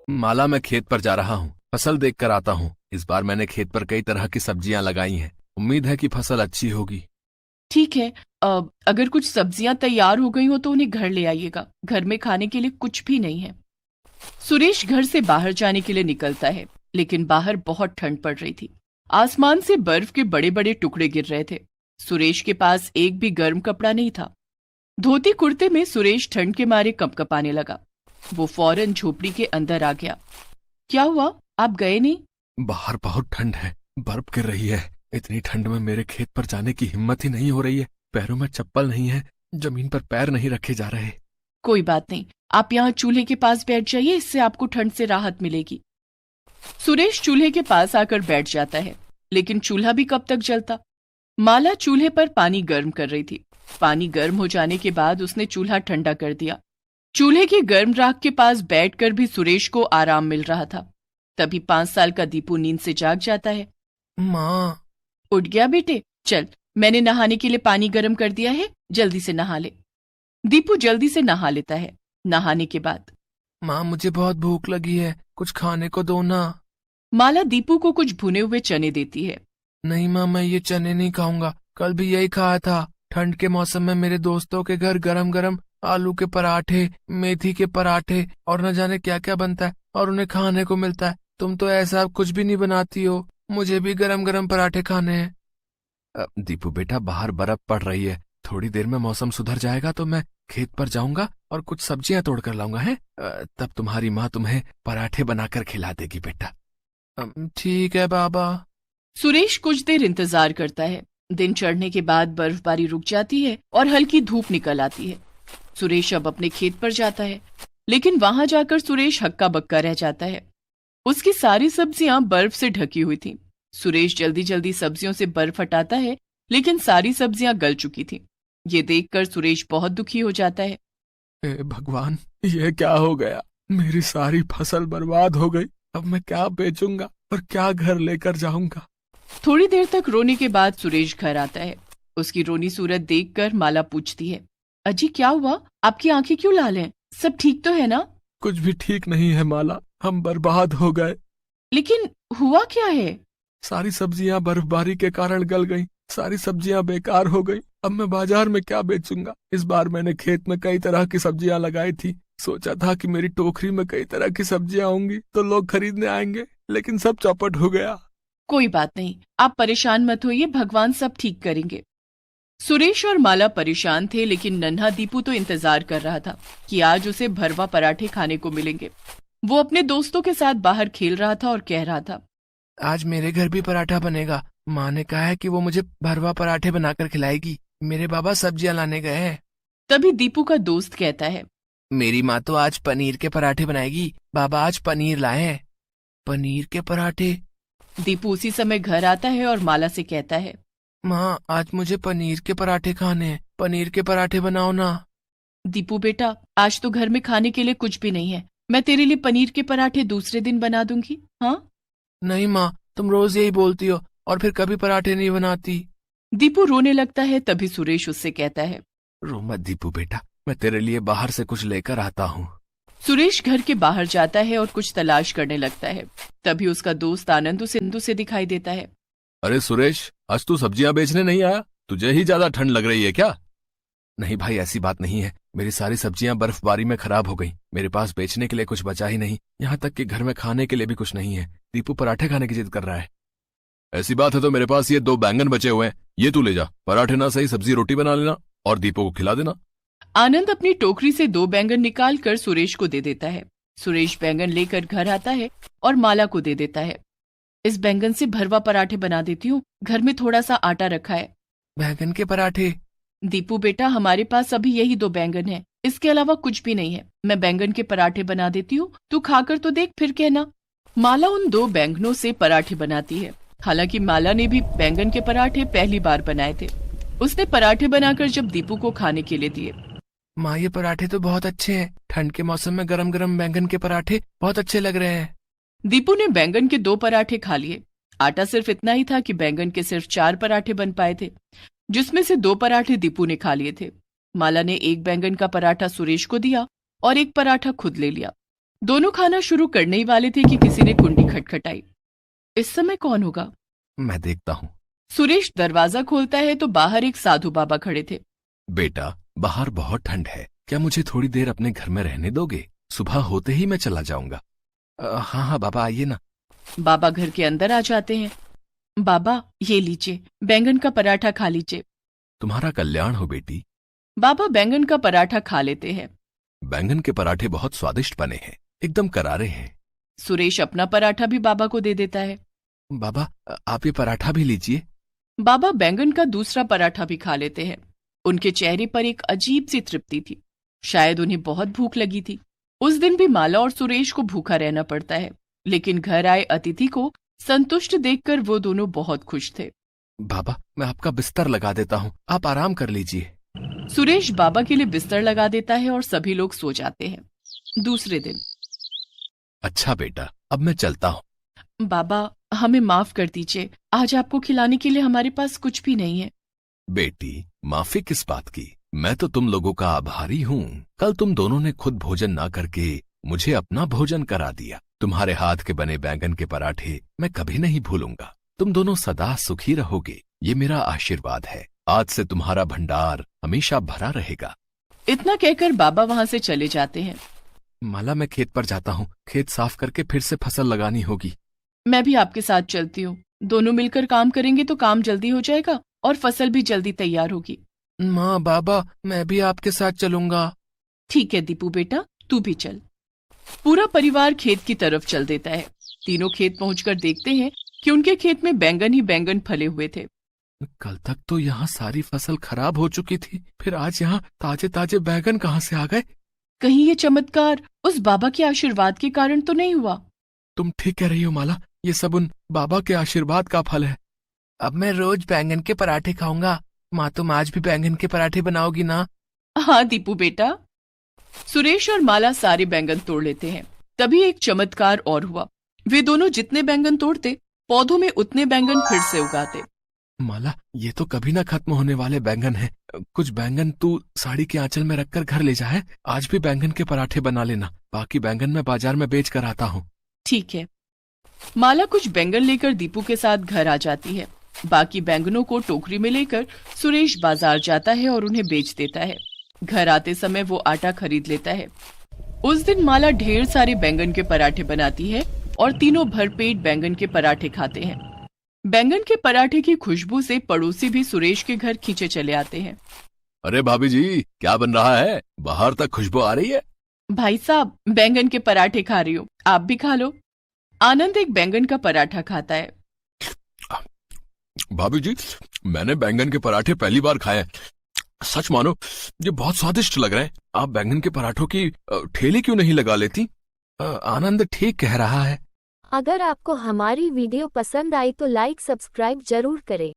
माला, मैं खेत पर जा रहा हूँ, फसल देख कर आता हूँ। इस बार मैंने खेत पर कई तरह की सब्जियां लगाई हैं। उम्मीद है कि फसल अच्छी होगी। ठीक है। अगर कुछ सब्जियां तैयार हो गई हो तो उन्हें घर ले आइएगा, घर में खाने के लिए कुछ भी नहीं है। सुरेश घर से बाहर जाने के लिए निकलता है, लेकिन बाहर बहुत ठंड पड़ रही थी। आसमान से बर्फ के बड़े बड़े टुकड़े गिर रहे थे। सुरेश के पास एक भी गर्म कपड़ा नहीं था। धोती कुर्ते में सुरेश ठंड के मारे कपकपाने लगा। वो फौरन झोपड़ी के अंदर आ गया। क्या हुआ, आप गए नहीं? बाहर बहुत ठंड है, बर्फ गिर रही है। इतनी ठंड में मेरे खेत पर जाने की हिम्मत ही नहीं हो रही है। पैरों में चप्पल नहीं है, जमीन पर पैर नहीं रखे जा रहे। कोई बात नहीं, आप यहाँ चूल्हे के पास बैठ जाइए, इससे आपको ठंड से राहत मिलेगी। सुरेश चूल्हे के पास आकर बैठ जाता है, लेकिन चूल्हा भी कब तक जलता। माला चूल्हे पर पानी गर्म कर रही थी। पानी गर्म हो जाने के बाद उसने चूल्हा ठंडा कर दिया। चूल्हे की गर्म राख के पास बैठकर भी सुरेश को आराम मिल रहा था। तभी 5 साल का दीपू नींद से जाग जाता है। माँ। उठ गया बेटे? चल, मैंने नहाने के लिए पानी गर्म कर दिया है, जल्दी से नहा ले। दीपू जल्दी से नहा लेता है। नहाने के बाद माँ, मुझे बहुत भूख लगी है, कुछ खाने को दो ना। माला दीपू को कुछ भुने हुए चने देती है। नहीं माँ, मैं ये चने नहीं खाऊंगा, कल भी यही खाया था। ठंड के मौसम में मेरे दोस्तों के घर गरम गरम आलू के पराठे, मेथी के पराठे और न जाने क्या क्या बनता है और उन्हें खाने को मिलता है। तुम तो ऐसा कुछ भी नहीं बनाती हो। मुझे भी गरम गरम पराठे खाने हैं। दीपू बेटा, बाहर बर्फ पड़ रही है, थोड़ी देर में मौसम सुधर जाएगा तो मैं खेत पर जाऊंगा और कुछ सब्जियां तोड़ कर लाऊंगा है। तब तुम्हारी माँ तुम्हें पराठे बनाकर खिला देगी बेटा। ठीक है बाबा। सुरेश कुछ देर इंतजार करता है। दिन चढ़ने के बाद बर्फबारी रुक जाती है और हल्की धूप निकल आती है। सुरेश अब अपने खेत पर जाता है, लेकिन वहां जाकर सुरेश हक्का बक्का रह जाता है। उसकी सारी सब्जियां बर्फ से ढकी हुई थीं। सुरेश जल्दी जल्दी सब्जियों से बर्फ हटाता है, लेकिन सारी सब्जियां गल चुकी थीं। ये देखकर सुरेश बहुत दुखी हो जाता है। हे भगवान, ये क्या हो गया? मेरी सारी फसल बर्बाद हो गई। अब मैं क्या बेचूंगा और क्या घर लेकर जाऊंगा? थोड़ी देर तक रोने के बाद सुरेश घर आता है। उसकी रोनी सूरत देखकर माला पूछती है, अजी क्या हुआ, आपकी आंखें क्यों लाल हैं? सब ठीक तो है ना? कुछ भी ठीक नहीं है माला, हम बर्बाद हो गए। लेकिन हुआ क्या है? सारी सब्जियां बर्फबारी के कारण गल गईं, सारी सब्जियां बेकार हो गई। अब मैं बाजार में क्या बेचूंगा? इस बार मैंने खेत में कई तरह की सब्जियां लगाई थी। सोचा था कि मेरी टोकरी में कई तरह की सब्जियां होंगी तो लोग खरीदने आएंगे, लेकिन सब चौपट हो गया। कोई बात नहीं, आप परेशान मत होइए, भगवान सब ठीक करेंगे। सुरेश और माला परेशान थे, लेकिन नन्हा दीपू तो इंतजार कर रहा था कि आज उसे भरवा पराठे खाने को मिलेंगे। वो अपने दोस्तों के साथ बाहर खेल रहा था और कह रहा था, आज मेरे घर भी पराठा बनेगा। माँ ने कहा है कि वो मुझे भरवा पराठे बनाकर खिलाएगी। मेरे बाबा सब्जियां लाने गए हैं। तभी दीपू का दोस्त कहता है, मेरी माँ तो आज पनीर के पराठे बनाएगी। बाबा आज पनीर लाए हैं। पनीर के पराठे? दीपू उसी समय घर आता है और माला से कहता है, माँ, आज मुझे पनीर के पराठे खाने हैं, पनीर के पराठे बनाओ ना। दीपू बेटा, आज तो घर में खाने के लिए कुछ भी नहीं है, मैं तेरे लिए पनीर के पराठे दूसरे दिन बना दूंगी। हाँ? नहीं माँ, तुम रोज यही बोलती हो और फिर कभी पराठे नहीं बनाती। दीपू रोने लगता है। तभी सुरेश उससे कहता है, रो मत दीपू बेटा, मैं तेरे लिए बाहर से कुछ लेकर आता हूँ। सुरेश घर के बाहर जाता है और कुछ तलाश करने लगता है। तभी उसका दोस्त आनंद उसे सिंधु से दिखाई देता है। अरे सुरेश, आज तू सब्जियां बेचने नहीं आया? तुझे ही ज्यादा ठंड लग रही है क्या? नहीं भाई, ऐसी बात नहीं है। मेरी सारी सब्जियां बर्फबारी में खराब हो गई। मेरे पास बेचने के लिए कुछ बचा ही नहीं, यहाँ तक कि घर में खाने के लिए भी कुछ नहीं है। दीपू पराठे खाने की जिद कर रहा है। ऐसी बात है तो मेरे पास ये 2 बैंगन बचे हुए हैं, ये तू ले जा। पराठे ना सही सब्जी रोटी बना लेना और दीपू को खिला देना। आनंद अपनी टोकरी से 2 बैंगन निकालकर सुरेश को दे देता है। सुरेश बैंगन लेकर घर आता है और माला को दे देता है। इस बैंगन से भरवा पराठे बना देती हूँ, घर में थोड़ा सा आटा रखा है। बैंगन के पराठे? दीपू बेटा, हमारे पास अभी यही 2 बैंगन है, इसके अलावा कुछ भी नहीं है। मैं बैंगन के पराठे बना देती हूँ, तू खाकर तो देख फिर कहना। माला उन 2 बैंगनों से पराठे बनाती है। हालांकि माला ने भी बैंगन के पराठे पहली बार बनाए थे। उसने पराठे बनाकर जब दीपू को खाने के लिए दिए। माँ, ये पराठे तो बहुत अच्छे हैं। ठंड के मौसम में गरम गरम बैंगन के पराठे बहुत अच्छे लग रहे हैं। दीपू ने बैंगन के 2 पराठे खा लिए। आटा सिर्फ इतना ही था कि बैंगन के सिर्फ 4 पराठे बन पाए थे, जिसमें से 2 पराठे दीपू ने खा लिए थे। माला ने एक बैंगन का पराठा सुरेश को दिया और एक पराठा खुद ले लिया। दोनों खाना शुरू करने ही वाले थे कि किसी ने कुंडी खटखटाई। इस समय कौन होगा? मैं देखता हूँ। सुरेश दरवाजा खोलता है तो बाहर एक साधु बाबा खड़े थे। बेटा, बाहर बहुत ठंड है, क्या मुझे थोड़ी देर अपने घर में रहने दोगे? सुबह होते ही मैं चला जाऊंगा। हाँ हाँ बाबा, आइए ना। बाबा घर के अंदर आ जाते हैं। बाबा, ये लीजिए, बैंगन का पराठा खा लीजिए। तुम्हारा कल्याण हो बेटी। बाबा बैंगन का पराठा खा लेते हैं। बैंगन के पराठे बहुत स्वादिष्ट बने हैं, एकदम करारे हैं। सुरेश अपना पराठा भी बाबा को दे देता है। बाबा, आप ये पराठा भी लीजिए। बाबा बैंगन का दूसरा पराठा भी खा लेते हैं। उनके चेहरे पर एक अजीब सी तृप्ति थी। शायद उन्हें बहुत भूख लगी थी। उस दिन भी माला और सुरेश को भूखा रहना पड़ता है, लेकिन घर आए अतिथि को संतुष्ट देखकर वो दोनों बहुत खुश थे। बाबा, मैं आपका बिस्तर लगा देता हूँ, आप आराम कर लीजिए। सुरेश बाबा के लिए बिस्तर लगा देता है और सभी लोग सो जाते हैं। दूसरे दिन। अच्छा बेटा, अब मैं चलता हूँ। बाबा, हमें माफ कर दीजिए, आज आपको खिलाने के लिए हमारे पास कुछ भी नहीं है। बेटी, माफी किस बात की? मैं तो तुम लोगों का आभारी हूँ। कल तुम दोनों ने खुद भोजन ना करके मुझे अपना भोजन करा दिया। तुम्हारे हाथ के बने बैंगन के पराठे मैं कभी नहीं भूलूंगा। तुम दोनों सदा सुखी रहोगे, ये मेरा आशीर्वाद है। आज से तुम्हारा भंडार हमेशा भरा रहेगा। इतना कहकर बाबा वहां से चले जाते हैं। माला, मैं खेत पर जाता हूँ, खेत साफ करके फिर से फसल लगानी होगी। मैं भी आपके साथ चलती हूँ। दोनों मिलकर काम करेंगे तो काम जल्दी हो जाएगा और फसल भी जल्दी तैयार होगी। माँ, बाबा, मैं भी आपके साथ चलूंगा। ठीक है दीपू बेटा, तू भी चल। पूरा परिवार खेत की तरफ चल देता है। तीनों खेत पहुंचकर देखते हैं कि उनके खेत में बैंगन ही बैंगन फले हुए थे। कल तक तो यहाँ सारी फसल खराब हो चुकी थी, फिर आज यहाँ ताजे ताजे बैंगन कहाँ से आ गए? कहीं ये चमत्कार उस बाबा के आशीर्वाद के कारण तो नहीं हुआ? तुम ठीक कह रही हो माला, ये सब उन बाबा के आशीर्वाद का फल है। अब मैं रोज बैंगन के पराठे खाऊंगा। माँ, तुम आज भी बैंगन के पराठे बनाओगी ना? हाँ दीपू बेटा। सुरेश और माला सारे बैंगन तोड़ लेते हैं। तभी एक चमत्कार और हुआ। वे दोनों जितने बैंगन तोड़ते, पौधों में उतने बैंगन फिर से उगाते। माला, ये तो कभी ना खत्म होने वाले बैंगन हैं। कुछ बैंगन तू साड़ी के आंचल में रखकर घर ले जा है। आज भी बैंगन के पराठे बना लेना, बाकी बैंगन मैं बाजार में बेच कर आता हूँ। ठीक है। माला कुछ बैंगन लेकर दीपू के साथ घर आ जाती है। बाकी बैंगनों को टोकरी में लेकर सुरेश बाजार जाता है और उन्हें बेच देता है। घर आते समय वो आटा खरीद लेता है। उस दिन माला ढेर सारे बैंगन के पराठे बनाती है और तीनों भरपेट बैंगन के पराठे खाते हैं। बैंगन के पराठे की खुशबू से पड़ोसी भी सुरेश के घर खींचे चले आते हैं। अरे भाभी जी, क्या बन रहा है? बाहर तक खुशबू आ रही है। भाई साहब, बैंगन के पराठे खा रही हूँ, आप भी खा लो। आनंद एक बैंगन का पराठा खाता है। भाभी जी, मैंने बैंगन के पराठे पहली बार खाए हैं। सच मानो, ये बहुत स्वादिष्ट लग रहे हैं। आप बैंगन के पराठों की ठेली क्यों नहीं लगा लेती? आनंद ठीक कह रहा है। अगर आपको हमारी वीडियो पसंद आई तो लाइक सब्सक्राइब जरूर करें।